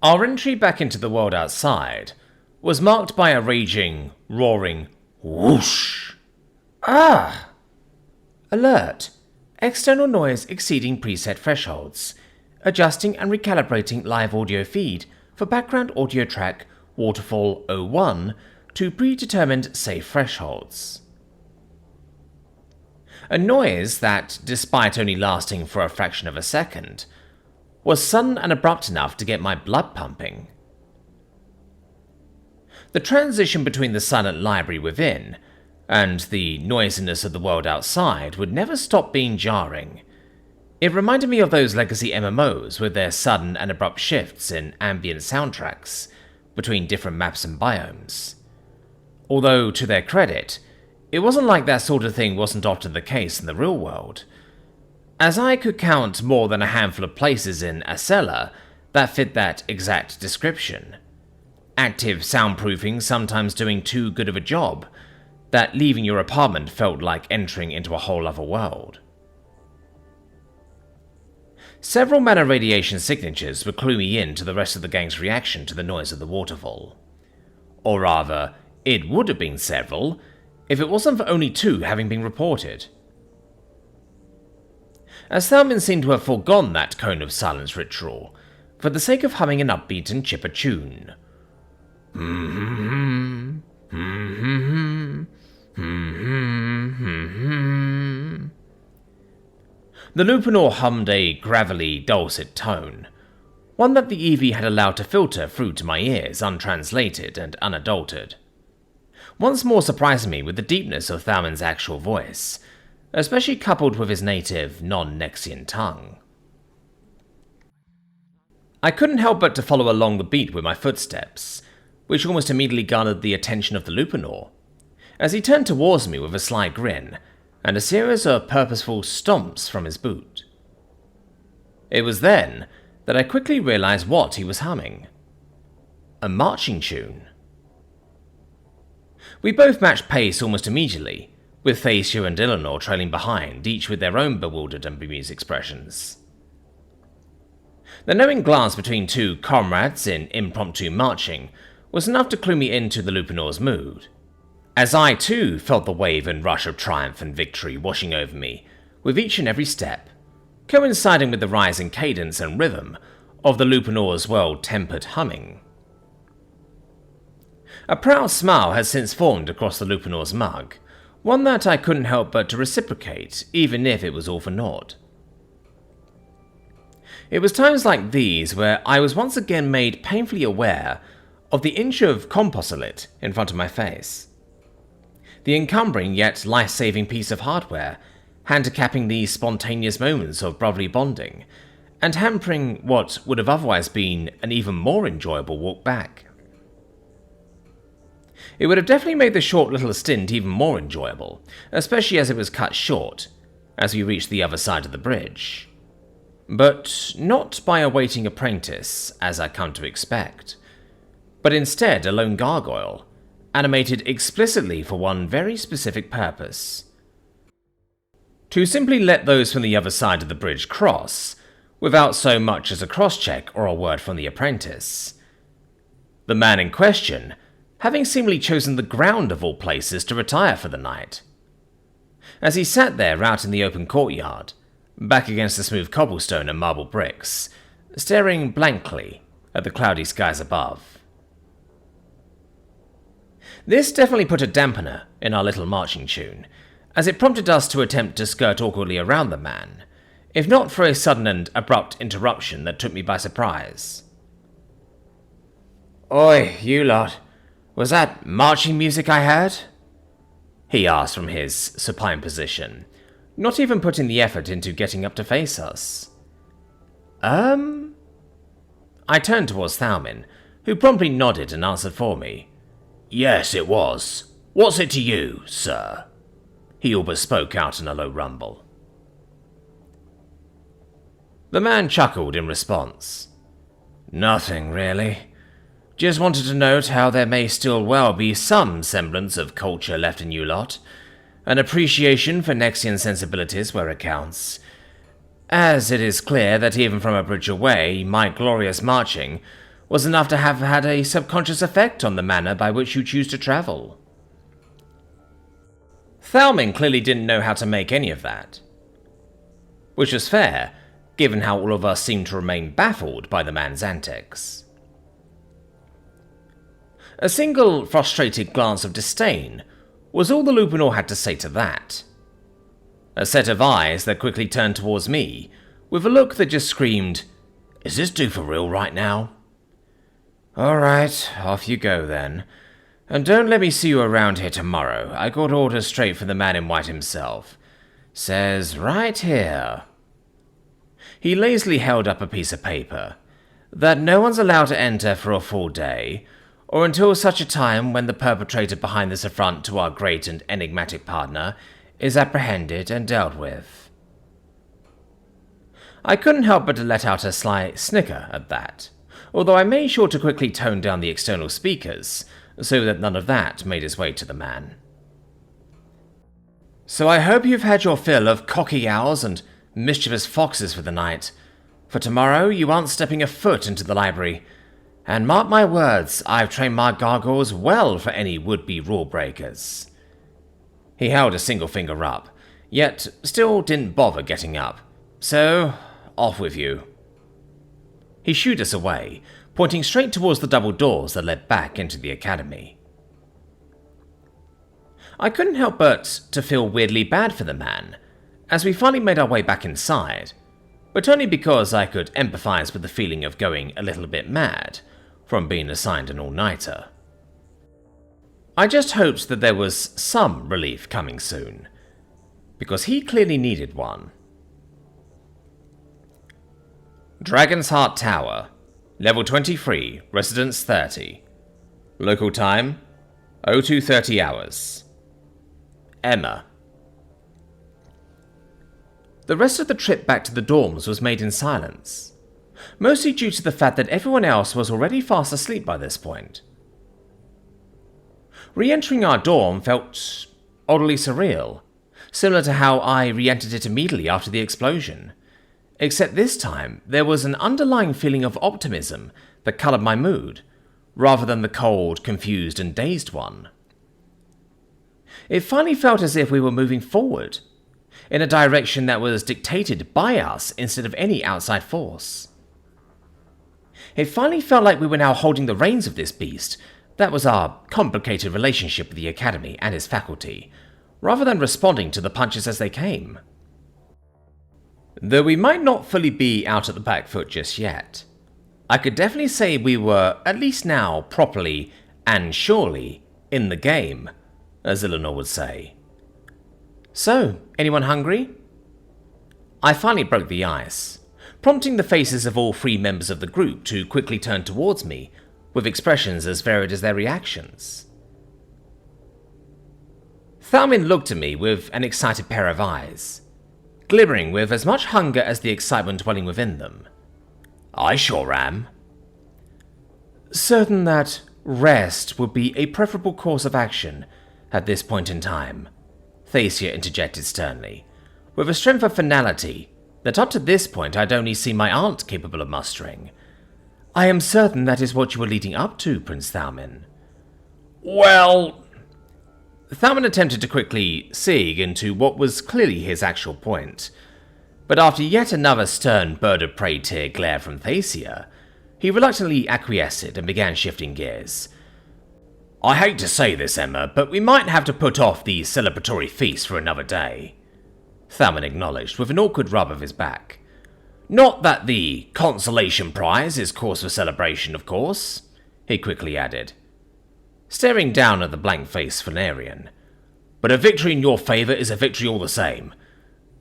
Our entry back into the world outside was marked by a raging, roaring whoosh. Ah! Alert! External noise exceeding preset thresholds. Adjusting and recalibrating live audio feed for background audio track Waterfall 01 to predetermined safe thresholds. A noise that, despite only lasting for a fraction of a second, was sudden and abrupt enough to get my blood pumping. The transition between the silent library within and the noisiness of the world outside would never stop being jarring. It reminded me of those legacy MMOs with their sudden and abrupt shifts in ambient soundtracks between different maps and biomes. Although, to their credit, it wasn't like that sort of thing wasn't often the case in the real world, as I could count more than a handful of places in Acela that fit that exact description. Active soundproofing sometimes doing too good of a job that leaving your apartment felt like entering into a whole other world. Several mana radiation signatures would clue me in to the rest of the gang's reaction to the noise of the waterfall. Or rather, it would have been several, if it wasn't for only 2 having been reported. As Thalmin seemed to have foregone that cone of silence ritual, for the sake of humming an upbeat and chipper tune. The Lupanor hummed a gravelly, dulcet tone, one that the Eevee had allowed to filter through to my ears untranslated and unadulterated, once more surprising me with the deepness of Thalmin's actual voice, especially coupled with his native, non-Nexian tongue. I couldn't help but to follow along the beat with my footsteps, which almost immediately garnered the attention of the Lupanor, as he turned towards me with a sly grin and a series of purposeful stomps from his boot. It was then that I quickly realized what he was humming. A marching tune. We both matched pace almost immediately, with Thacia and Eleanor trailing behind, each with their own bewildered and bemused expressions. The knowing glance between 2 comrades in impromptu marching was enough to clue me into the Lupanor's mood, as I too felt the wave and rush of triumph and victory washing over me with each and every step, coinciding with the rising cadence and rhythm of the Lupanor's well-tempered humming. A proud smile has since formed across the Lupanor's mug, one that I couldn't help but to reciprocate, even if it was all for naught. It was times like these where I was once again made painfully aware of the inch of composite in front of my face. The encumbering yet life-saving piece of hardware, handicapping these spontaneous moments of brotherly bonding, and hampering what would have otherwise been an even more enjoyable walk back. It would have definitely made the short little stint even more enjoyable, especially as it was cut short, as we reached the other side of the bridge. But not by a waiting apprentice, as I come to expect, but instead a lone gargoyle, animated explicitly for one very specific purpose. To simply let those from the other side of the bridge cross, without so much as a cross-check or a word from the apprentice. The man in question having seemingly chosen the ground of all places to retire for the night. As he sat there out in the open courtyard, back against the smooth cobblestone and marble bricks, staring blankly at the cloudy skies above. This definitely put a dampener in our little marching tune, as it prompted us to attempt to skirt awkwardly around the man, if not for a sudden and abrupt interruption that took me by surprise. "Oi, you lot, was that marching music I heard?" he asked from his supine position, not even putting the effort into getting up to face us. I turned towards Thalmin, who promptly nodded and answered for me. "Yes, it was. What's it to you, sir?" he all but spoke out in a low rumble. The man chuckled in response. "Nothing, really. Just wanted to note how there may still well be some semblance of culture left in you lot, an appreciation for Nexian sensibilities where it counts, as it is clear that even from a bridge away, my glorious marching was enough to have had a subconscious effect on the manner by which you choose to travel. Thalmin clearly didn't know how to make any of that. Which was fair, given how all of us seemed to remain baffled by the man's antics. A single frustrated glance of disdain was all the Lupinor had to say to that. A set of eyes that quickly turned towards me, with a look that just screamed, "Is this dude for real right now?" "Alright, off you go then. And don't let me see you around here tomorrow. I got orders straight from the man in white himself. Says right here." He lazily held up a piece of paper, "that no one's allowed to enter for a full day, or until such a time when the perpetrator behind this affront to our great and enigmatic partner is apprehended and dealt with." I couldn't help but to let out a sly snicker at that, although I made sure to quickly tone down the external speakers, so that none of that made its way to the man. "So I hope you've had your fill of cocky owls and mischievous foxes for the night, for tomorrow you aren't stepping a foot into the library, and mark my words, I've trained my gargoyles well for any would-be rule breakers." He held a single finger up, yet still didn't bother getting up, so off with you. He shooed us away, pointing straight towards the double doors that led back into the academy. I couldn't help but to feel weirdly bad for the man, as we finally made our way back inside, but only because I could empathize with the feeling of going a little bit mad from being assigned an all-nighter. I just hoped that there was some relief coming soon, because he clearly needed one. Dragon's Heart Tower, Level 23, Residence 30. Local time, 0230 hours. Emma. The rest of the trip back to the dorms was made in silence, mostly due to the fact that everyone else was already fast asleep by this point. Re-entering our dorm felt oddly surreal, similar to how I re-entered it immediately after the explosion. Except this time, there was an underlying feeling of optimism that coloured my mood, rather than the cold, confused, and dazed one. It finally felt as if we were moving forward, in a direction that was dictated by us instead of any outside force. It finally felt like we were now holding the reins of this beast that was our complicated relationship with the Academy and its faculty, rather than responding to the punches as they came. Though we might not fully be out at the back foot just yet, I could definitely say we were, at least now, properly and surely in the game, as Eleanor would say. "So, anyone hungry?" I finally broke the ice, prompting the faces of all three members of the group to quickly turn towards me, with expressions as varied as their reactions. Thalmin looked at me with an excited pair of eyes, glimmering with as much hunger as the excitement dwelling within them. "I sure am." "Certain that rest would be a preferable course of action at this point in time," Thacia interjected sternly, with a strength of finality that up to this point I'd only seen my aunt capable of mustering. "I am certain that is what you were leading up to, Prince Thalmin." "Well..." Thalmin attempted to quickly sig into what was clearly his actual point, but after yet another stern bird of prey tear glare from Thacia, he reluctantly acquiesced and began shifting gears. "I hate to say this, Emma, but we might have to put off the celebratory feast for another day," Thalmin acknowledged with an awkward rub of his back. "Not that the consolation prize is cause for celebration, of course," he quickly added, staring down at the blank-faced Fenarian. "But a victory in your favour is a victory all the same,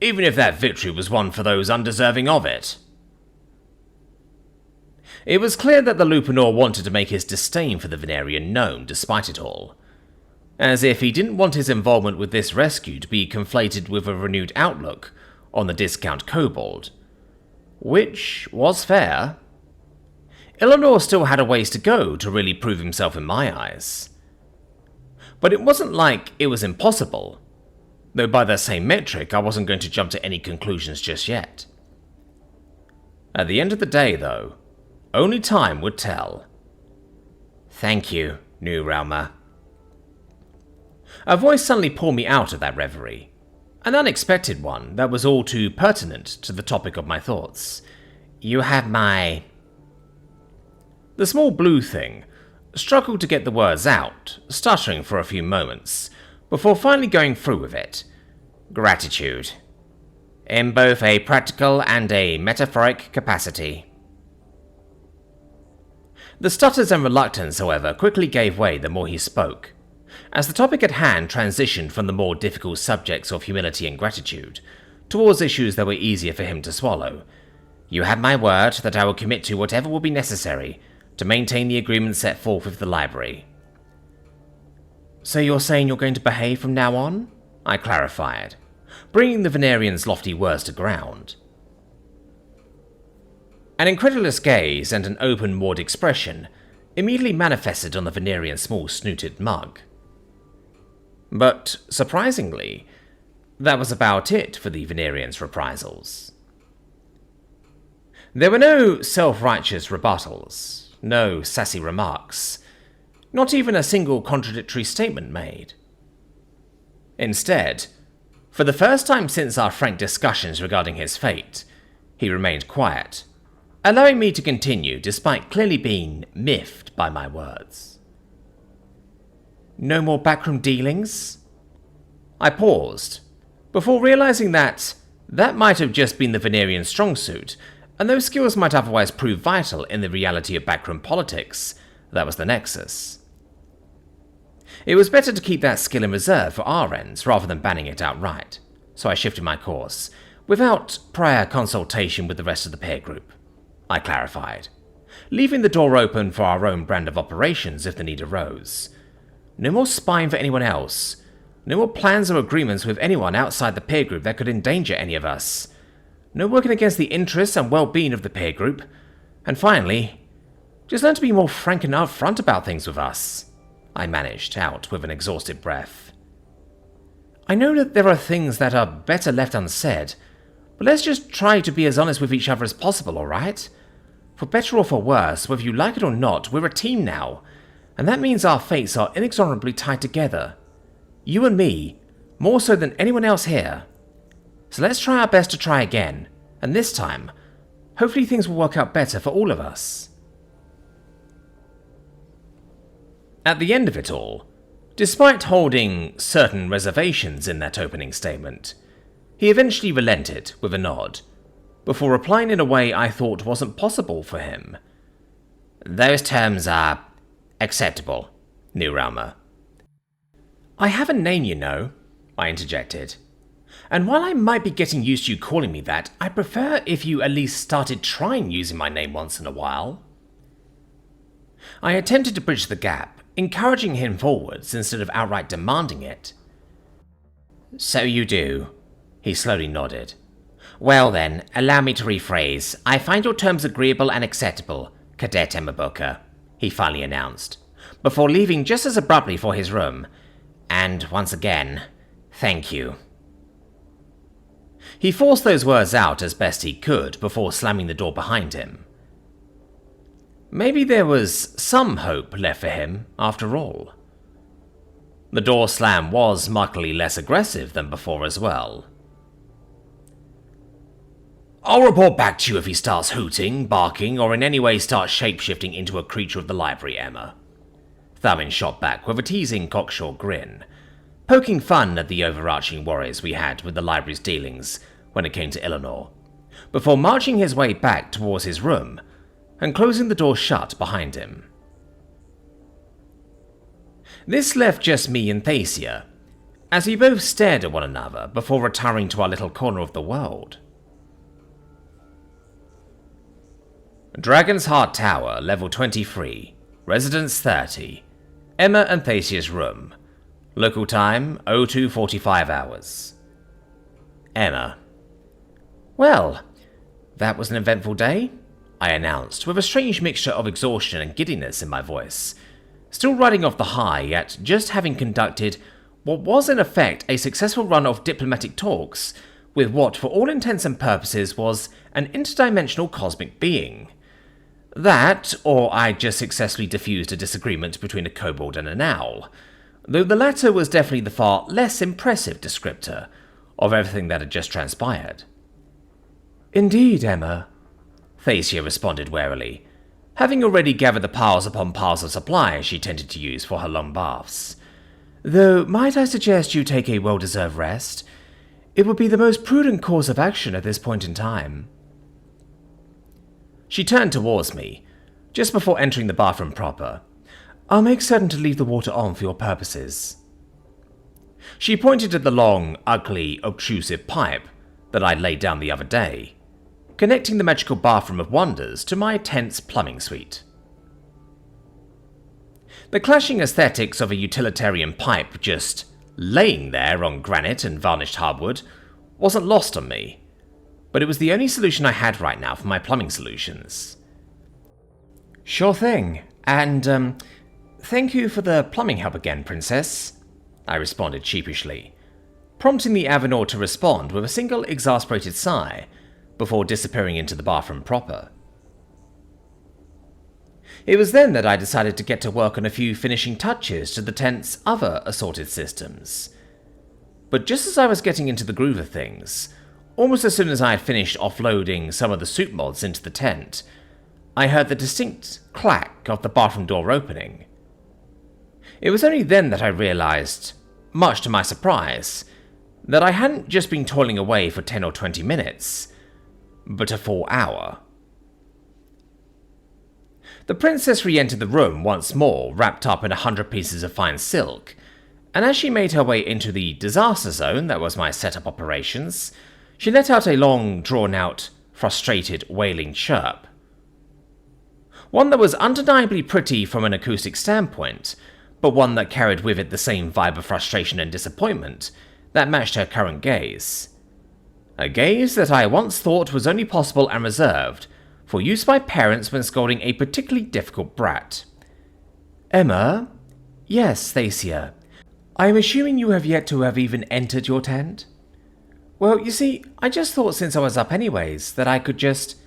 even if that victory was won for those undeserving of it." It was clear that the Lupinor wanted to make his disdain for the Venarian known despite it all, as if he didn't want his involvement with this rescue to be conflated with a renewed outlook on the discount kobold, which was fair. Eleanor still had a ways to go to really prove himself in my eyes. But it wasn't like it was impossible, though by that same metric I wasn't going to jump to any conclusions just yet. At the end of the day, though, Only time would tell. Thank you, New Realmer. A voice suddenly pulled me out of that reverie. An unexpected one that was all too pertinent to the topic of my thoughts. You have my... The small blue thing struggled to get the words out, stuttering for a few moments, before finally going through with it. Gratitude. In both a practical and a metaphoric capacity. The stutters and reluctance, however, quickly gave way the more he spoke, as the topic at hand transitioned from the more difficult subjects of humility and gratitude, towards issues that were easier for him to swallow. You have my word that I will commit to whatever will be necessary to maintain the agreement set forth with the library. So you're saying you're going to behave from now on? I clarified, bringing the Venerian's lofty words to ground. An incredulous gaze and an open-moored expression immediately manifested on the Venerian's small-snooted mug. But, surprisingly, that was about it for the Venerian's reprisals. There were no self-righteous rebuttals, no sassy remarks, not even a single contradictory statement made. Instead, for the first time since our frank discussions regarding his fate, he remained quiet, allowing me to continue despite clearly being miffed by my words. No more backroom dealings? I paused, before realizing that might have just been the Venerian strong suit, and those skills might otherwise prove vital in the reality of backroom politics. That was the nexus. It was better to keep that skill in reserve for our ends rather than banning it outright, so I shifted my course, without prior consultation with the rest of the peer group. I clarified, leaving the door open for our own brand of operations if the need arose. No more spying for anyone else. No more plans or agreements with anyone outside the peer group that could endanger any of us. No working against the interests and well-being of the peer group. And finally, just learn to be more frank and upfront about things with us. I managed out with an exhausted breath. I know that there are things that are better left unsaid, but let's just try to be as honest with each other as possible, alright? For better or for worse, whether you like it or not, we're a team now, and that means our fates are inexorably tied together. You and me, more so than anyone else here. So let's try our best to try again, and this time, hopefully things will work out better for all of us. At the end of it all, despite holding certain reservations in that opening statement, he eventually relented with a nod, before replying in a way I thought wasn't possible for him. Those terms are acceptable, New Realmer. I have a name, you know, I interjected. And while I might be getting used to you calling me that, I prefer if you at least started trying using my name once in a while. I attempted to bridge the gap, encouraging him forwards instead of outright demanding it. So you do, he slowly nodded. Well then, allow me to rephrase. I find your terms agreeable and acceptable, Cadet Emmabuka, he finally announced, before leaving just as abruptly for his room. And once again, thank you. He forced those words out as best he could before slamming the door behind him. Maybe there was some hope left for him, after all. The door slam was markedly less aggressive than before as well. I'll report back to you if he starts hooting, barking, or in any way starts shape-shifting into a creature of the library, Emma. Thamin shot back with a teasing cocksure grin, poking fun at the overarching worries we had with the library's dealings when it came to Eleanor, before marching his way back towards his room and closing the door shut behind him. This left just me and Thacia, as we both stared at one another before retiring to our little corner of the world. Dragon's Heart Tower, level 23, residence 30, Emma and Thacia's room. Local time, 02:45 hours. Emma. Well, that was an eventful day, I announced, with a strange mixture of exhaustion and giddiness in my voice, still riding off the high at just having conducted what was in effect a successful run of diplomatic talks with what, for all intents and purposes, was an interdimensional cosmic being. That, or I just successfully diffused a disagreement between a kobold and an owl, though the latter was definitely the far less impressive descriptor of everything that had just transpired. "Indeed, Emma," Thacia responded warily, having already gathered the piles upon piles of supplies she tended to use for her long baths. "Though, might I suggest you take a well-deserved rest? It would be the most prudent course of action at this point in time." She turned towards me, just before entering the bathroom proper. "I'll make certain to leave the water on for your purposes." She pointed at the long, ugly, obtrusive pipe that I'd laid down the other day, connecting the magical bathroom of wonders to my tent's plumbing suite. The clashing aesthetics of a utilitarian pipe just laying there on granite and varnished hardwood wasn't lost on me, but it was the only solution I had right now for my plumbing solutions. "Sure thing, and, thank you for the plumbing help again, Princess," I responded sheepishly, prompting the Avenor to respond with a single exasperated sigh before disappearing into the bathroom proper. It was then that I decided to get to work on a few finishing touches to the tent's other assorted systems. But just as I was getting into the groove of things, almost as soon as I had finished offloading some of the suit mods into the tent, I heard the distinct clack of the bathroom door opening. It was only then that I realized, much to my surprise, that I hadn't just been toiling away for 10 or 20 minutes, but a full hour. The princess re-entered the room once more, wrapped up in 100 pieces of fine silk, and as she made her way into the disaster zone that was my setup operations, she let out a long, drawn-out, frustrated, wailing chirp. One that was undeniably pretty from an acoustic standpoint, but one that carried with it the same vibe of frustration and disappointment that matched her current gaze. A gaze that I once thought was only possible and reserved for use by parents when scolding a particularly difficult brat. "Emma?" "Yes, Thacia. I am assuming you have yet to have even entered your tent?" "Well, you see, I just thought since I was up anyways, that I could just—"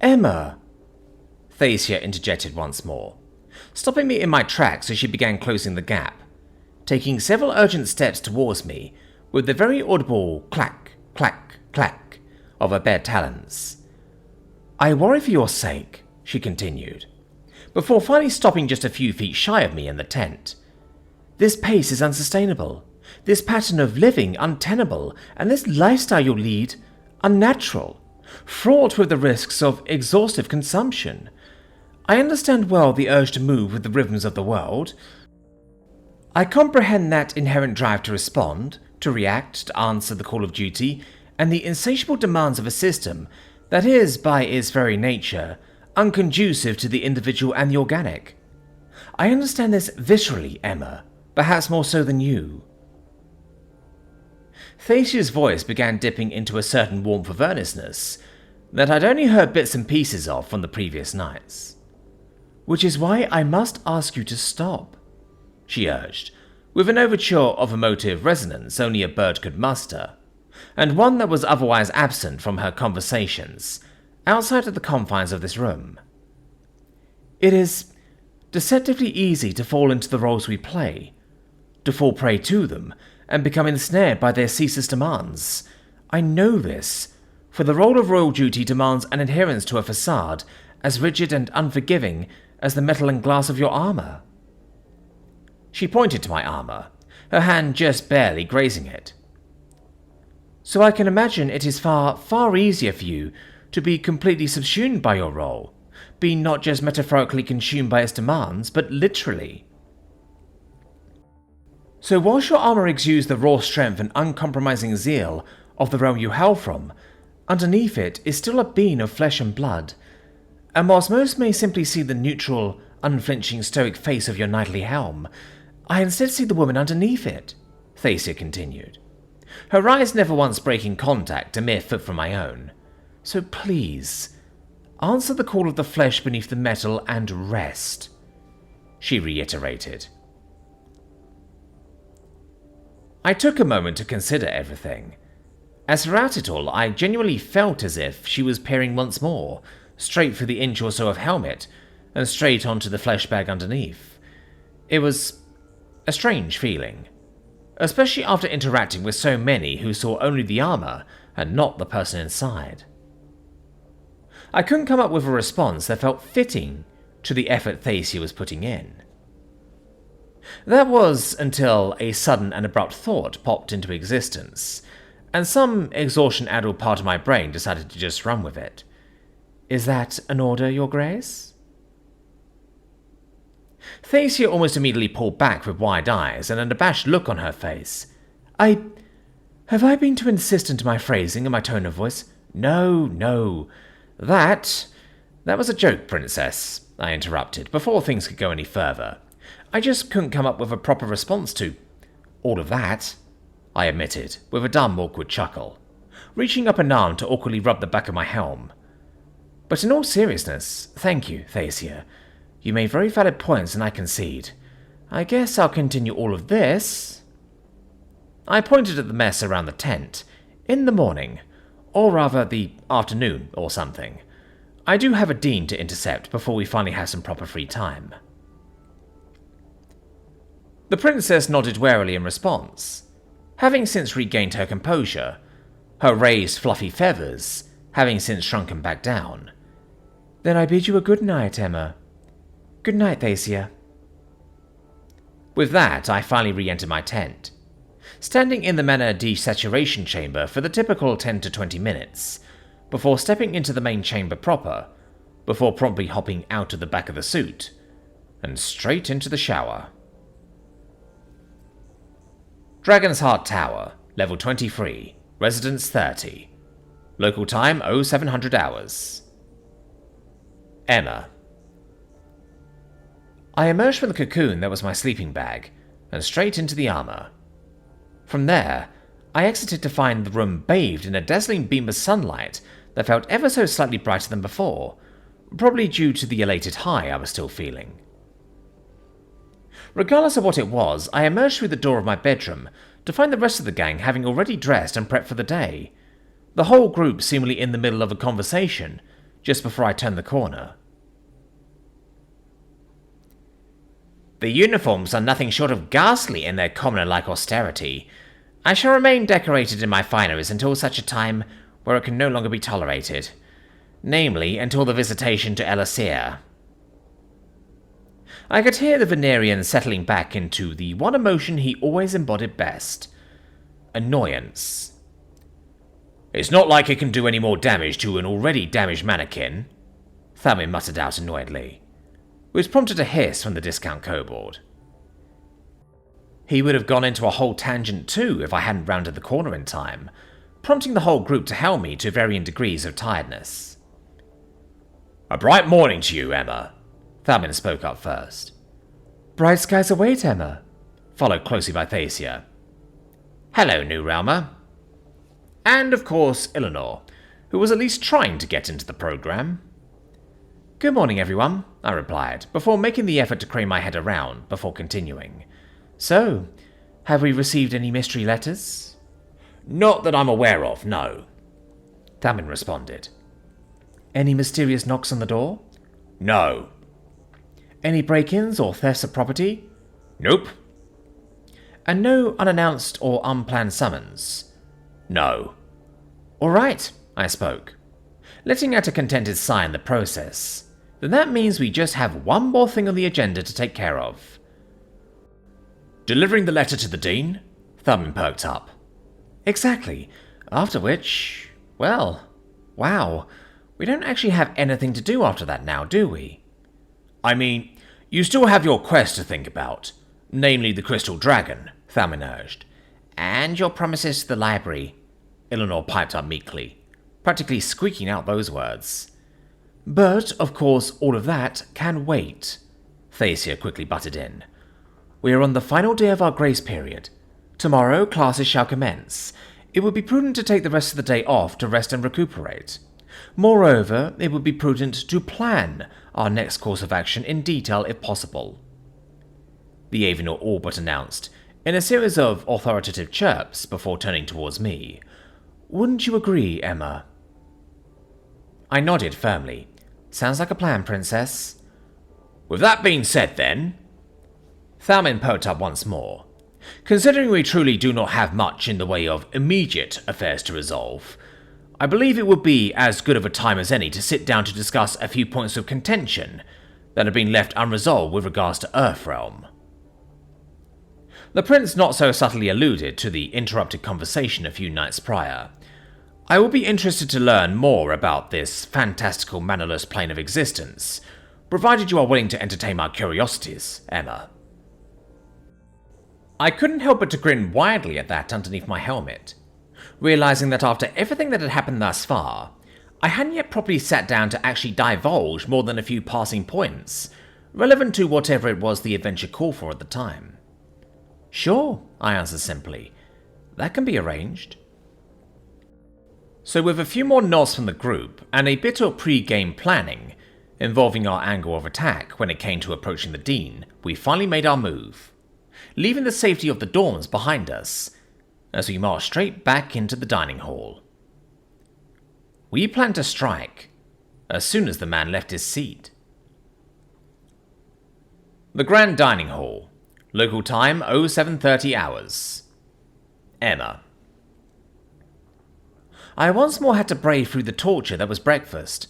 "Emma!" Thacia interjected once more, stopping me in my tracks as she began closing the gap, taking several urgent steps towards me with the very audible clack, clack, clack of her bare talons. "I worry for your sake," she continued, before finally stopping just a few feet shy of me in the tent. "This pace is unsustainable, this pattern of living untenable, and this lifestyle you lead unnatural, fraught with the risks of exhaustive consumption. I understand well the urge to move with the rhythms of the world. I comprehend that inherent drive to respond, to react, to answer the call of duty, and the insatiable demands of a system that is, by its very nature, unconducive to the individual and the organic. I understand this viscerally, Emma, perhaps more so than you." Thacia's voice began dipping into a certain warmth of earnestness that I'd only heard bits and pieces of from the previous nights. "Which is why I must ask you to stop," she urged, with an overture of emotive resonance only a bird could muster, and one that was otherwise absent from her conversations outside of the confines of this room. "It is deceptively easy to fall into the roles we play, to fall prey to them, and become ensnared by their ceaseless demands. I know this, for the role of royal duty demands an adherence to a facade as rigid and unforgiving as the metal and glass of your armor." She pointed to my armor, her hand just barely grazing it. "So I can imagine it is far, far easier for you to be completely subsumed by your role, being not just metaphorically consumed by its demands, but literally. So whilst your armor exudes the raw strength and uncompromising zeal of the realm you hail from, underneath it is still a being of flesh and blood, and whilst most may simply see the neutral, unflinching stoic face of your knightly helm, I instead see the woman underneath it," Thacia continued, her eyes never once breaking contact a mere foot from my own. "So please, answer the call of the flesh beneath the metal and rest," she reiterated. I took a moment to consider everything. As throughout it all, I genuinely felt as if she was peering once more, straight through the inch or so of helmet, and straight onto the flesh bag underneath. It was a strange feeling, especially after interacting with so many who saw only the armor and not the person inside. I couldn't come up with a response that felt fitting to the effort Thacia was putting in. That was until a sudden and abrupt thought popped into existence, and some exhaustion-addled part of my brain decided to just run with it. "Is that an order, Your Grace?" Thacia almost immediately pulled back with wide eyes and an abashed look on her face. Have I been too insistent in my phrasing and my tone of voice? No. That was a joke, Princess," I interrupted, before things could go any further. "I just couldn't come up with a proper response to all of that," I admitted, with a dumb, awkward chuckle, reaching up an arm to awkwardly rub the back of my helm. "But in all seriousness, thank you, Thacia. You made very valid points and I concede. I guess I'll continue all of this." I pointed at the mess around the tent. "In the morning, or rather the afternoon or something. I do have a dean to intercept before we finally have some proper free time." The princess nodded warily in response, having since regained her composure, her raised fluffy feathers having since shrunken back down. "Then I bid you a good night, Emma." "Good night, Thacia." With that, I finally re-entered my tent, standing in the mana desaturation chamber for the typical 10 to 20 minutes, before stepping into the main chamber proper, before promptly hopping out of the back of the suit, and straight into the shower. Dragon's Heart Tower, level 23, residence 30, local time 0700 hours. Emma. I emerged from the cocoon that was my sleeping bag, and straight into the armor. From there, I exited to find the room bathed in a dazzling beam of sunlight that felt ever so slightly brighter than before, probably due to the elated high I was still feeling. Regardless of what it was, I emerged through the door of my bedroom to find the rest of the gang having already dressed and prepped for the day, the whole group seemingly in the middle of a conversation just before I turned the corner. "The uniforms are nothing short of ghastly in their commoner-like austerity. I shall remain decorated in my fineries until such a time where it can no longer be tolerated, namely until the visitation to Elisir." I could hear the Venerian settling back into the one emotion he always embodied best: annoyance. "It's not like it can do any more damage to an already damaged mannequin," Thamin muttered out annoyedly, which prompted a hiss from the discount kobold. He would have gone into a whole tangent too if I hadn't rounded the corner in time, prompting the whole group to hail me to varying degrees of tiredness. "A bright morning to you, Emma," Thamin spoke up first. "Bright skies await, Emma," followed closely by Thacia. "Hello, New Realmer." And, of course, Eleanor, who was at least trying to get into the program. "Good morning, everyone," I replied, before making the effort to crane my head around before continuing. "So, have we received any mystery letters?" "Not that I'm aware of, no," Thamin responded. "Any mysterious knocks on the door?" "No." "Any break-ins or thefts of property?" "Nope." "And no unannounced or unplanned summons?" "No." "All right," I spoke, letting out a contented sigh in the process. "Then that means we just have one more thing on the agenda to take care of." "Delivering the letter to the Dean?" Thamin perked up. "Exactly. After which, well, wow, we don't actually have anything to do after that now, do we?" "I mean, you still have your quest to think about, namely the Crystal Dragon," Thamin urged. "And your promises to the library," Eleanor piped up meekly, practically squeaking out those words. "But, of course, all of that can wait," Thacia quickly butted in. "We are on the final day of our grace period. Tomorrow, classes shall commence. It would be prudent to take the rest of the day off to rest and recuperate. Moreover, it would be prudent to plan our next course of action in detail if possible." The Avenor all but announced, in a series of authoritative chirps before turning towards me. "Wouldn't you agree, Emma?" I nodded firmly, Sounds like a plan, Princess. With that being said then, Thalmin perked up once more. Considering we truly do not have much in the way of immediate affairs to resolve, I believe it would be as good of a time as any to sit down to discuss a few points of contention that have been left unresolved with regards to Earthrealm. The prince not so subtly alluded to the interrupted conversation a few nights prior. I will be interested to learn more about this fantastical mannerless plane of existence, provided you are willing to entertain my curiosities, Emma. I couldn't help but to grin widely at that underneath my helmet, realizing that after everything that had happened thus far, I hadn't yet properly sat down to actually divulge more than a few passing points, relevant to whatever it was the adventure called for at the time. Sure, I answered simply. That can be arranged. So with a few more nods from the group, and a bit of pre-game planning, involving our angle of attack when it came to approaching the Dean, we finally made our move, leaving the safety of the dorms behind us, as we marched straight back into the dining hall. We planned to strike as soon as the man left his seat. The Grand Dining Hall. Local time 0730 hours. Emma. I once more had to brave through the torture that was breakfast,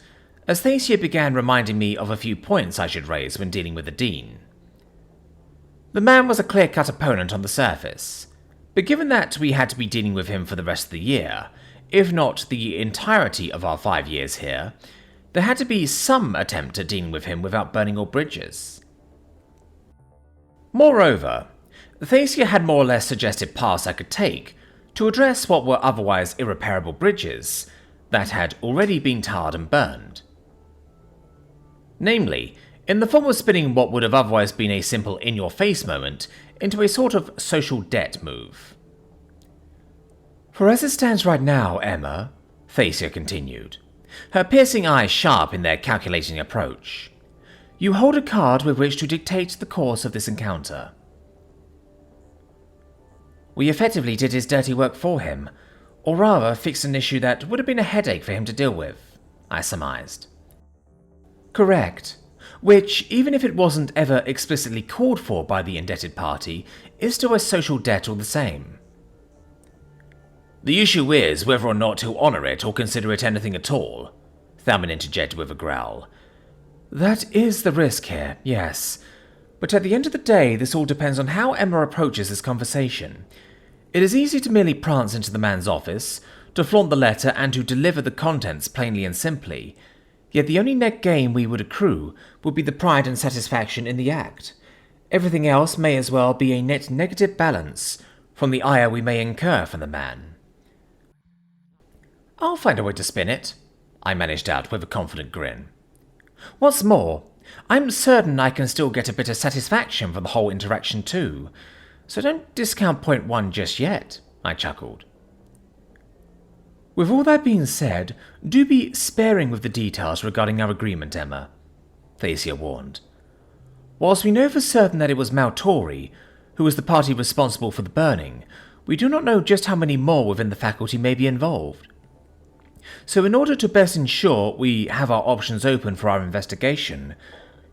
as Thacia began reminding me of a few points I should raise when dealing with the Dean. The man was a clear-cut opponent on the surface, but given that we had to be dealing with him for the rest of the year, if not the entirety of our 5 years here, there had to be some attempt at dealing with him without burning all bridges. Moreover, Thacia had more or less suggested paths I could take to address what were otherwise irreparable bridges that had already been tarred and burned. Namely, in the form of spinning what would have otherwise been a simple in-your-face moment into a sort of social debt move. For as it stands right now, Emma, Thacia continued, her piercing eyes sharp in their calculating approach, you hold a card with which to dictate the course of this encounter. We effectively did his dirty work for him, or rather fixed an issue that would have been a headache for him to deal with, I surmised. Correct, which, even if it wasn't ever explicitly called for by the indebted party, is still a social debt all the same. The issue is whether or not he'll honour it or consider it anything at all, Thalmin interjected with a growl. That is the risk here, yes. But at the end of the day, this all depends on how Emma approaches this conversation. It is easy to merely prance into the man's office, to flaunt the letter and to deliver the contents plainly and simply, yet the only net gain we would accrue would be the pride and satisfaction in the act. Everything else may as well be a net negative balance from the ire we may incur from the man. I'll find a way to spin it, I managed out with a confident grin. What's more, I'm certain I can still get a bit of satisfaction from the whole interaction too, so don't discount point 1 just yet, I chuckled. With all that being said, do be sparing with the details regarding our agreement, Emma, Thacia warned. Whilst we know for certain that it was Maltori who was the party responsible for the burning, we do not know just how many more within the faculty may be involved. So in order to best ensure we have our options open for our investigation,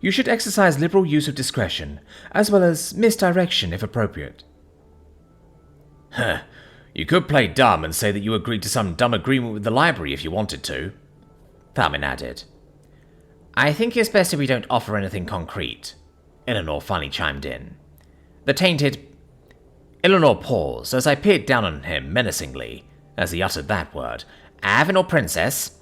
you should exercise liberal use of discretion, as well as misdirection if appropriate. You could play dumb and say that you agreed to some dumb agreement with the library if you wanted to, Thalmin added. I think it's best if we don't offer anything concrete, Eleanor finally chimed in. The tainted... Eleanor paused as I peered down on him menacingly as he uttered that word. Avenor Princess,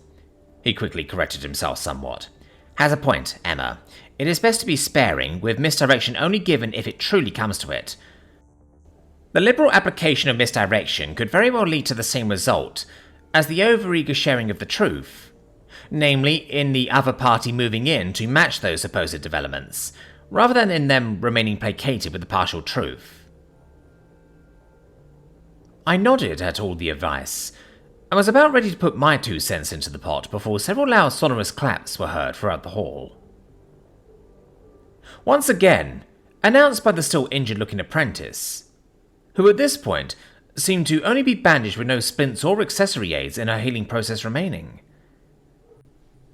he quickly corrected himself somewhat, has a point, Emma. It is best to be sparing, with misdirection only given if it truly comes to it. The liberal application of misdirection could very well lead to the same result as the overeager sharing of the truth, namely in the other party moving in to match those supposed developments, rather than in them remaining placated with the partial truth. I nodded at all the advice, I was about ready to put my 2 cents into the pot before several loud sonorous claps were heard throughout the hall. Once again, announced by the still injured-looking apprentice, who at this point seemed to only be bandaged with no splints or accessory aids in her healing process remaining.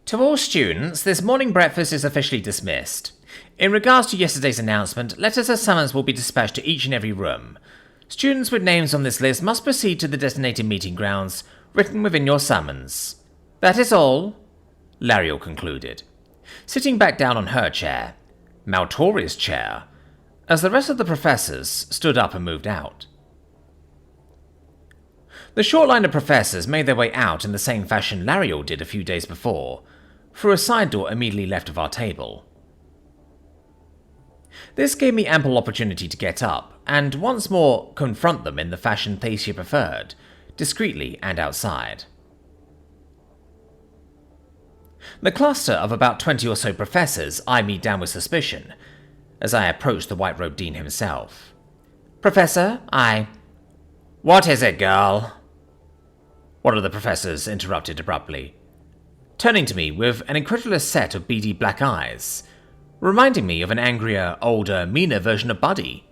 To all students, this morning breakfast is officially dismissed. In regards to yesterday's announcement, letters of summons will be dispatched to each and every room. Students with names on this list must proceed to the designated meeting grounds, written within your summons. That is all, Lariel concluded, sitting back down on her chair, Maltori's chair, as the rest of the professors stood up and moved out. The short line of professors made their way out in the same fashion Lariel did a few days before, through a side door immediately left of our table. This gave me ample opportunity to get up, and once more confront them in the fashion Thacia preferred, discreetly and outside. The cluster of about 20 or so professors eyed me down with suspicion, as I approached the white-robed dean himself. Professor, What is it, girl? One of the professors interrupted abruptly, turning to me with an incredulous set of beady black eyes, reminding me of an angrier, older, meaner version of Buddy.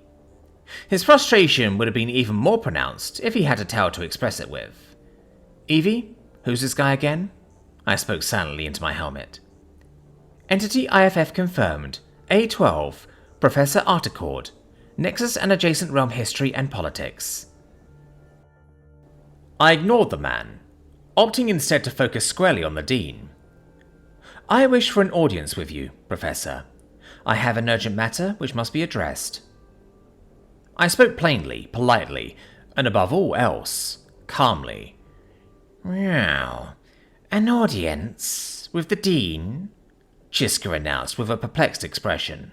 His frustration would have been even more pronounced if he had a tale to express it with. Evie, who's this guy again? I spoke silently into my helmet. Entity IFF confirmed. A12, Professor Articord, Nexus and Adjacent Realm History and Politics. I ignored the man, opting instead to focus squarely on the Dean. I wish for an audience with you, Professor. I have an urgent matter which must be addressed. I spoke plainly, politely, and above all else, calmly. Well, an audience with the Dean? Chiska announced with a perplexed expression.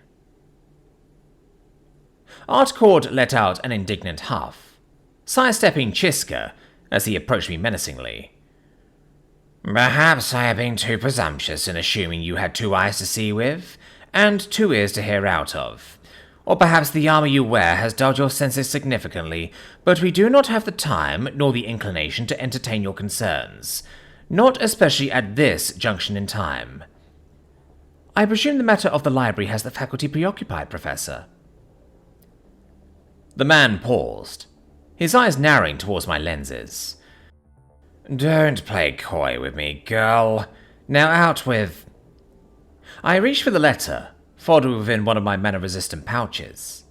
Artcord let out an indignant huff, sidestepping Chiska as he approached me menacingly. Perhaps I have been too presumptuous in assuming you had 2 eyes to see with, and 2 ears to hear out of. Or perhaps the armor you wear has dulled your senses significantly, but we do not have the time nor the inclination to entertain your concerns, not especially at this junction in time. I presume the matter of the library has the faculty preoccupied, Professor. The man paused, his eyes narrowing towards my lenses. Don't play coy with me, girl. Now out with... I reached for the letter, folded within one of my mana-resistant pouches,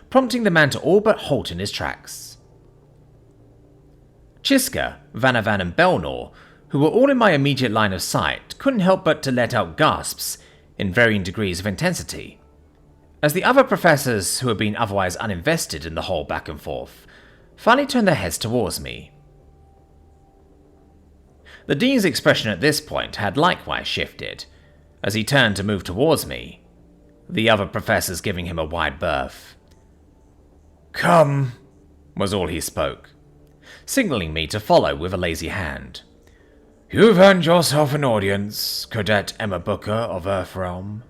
prompting the man to all but halt in his tracks. Chiska, Vanavan and Belnor, who were all in my immediate line of sight, couldn't help but to let out gasps in varying degrees of intensity, as the other professors who had been otherwise uninvested in the whole back and forth finally turned their heads towards me. The Dean's expression at this point had likewise shifted, as he turned to move towards me, the other professors giving him a wide berth. Come, was all he spoke, signaling me to follow with a lazy hand. You've earned yourself an audience, Cadet Emma Booker of Earthrealm.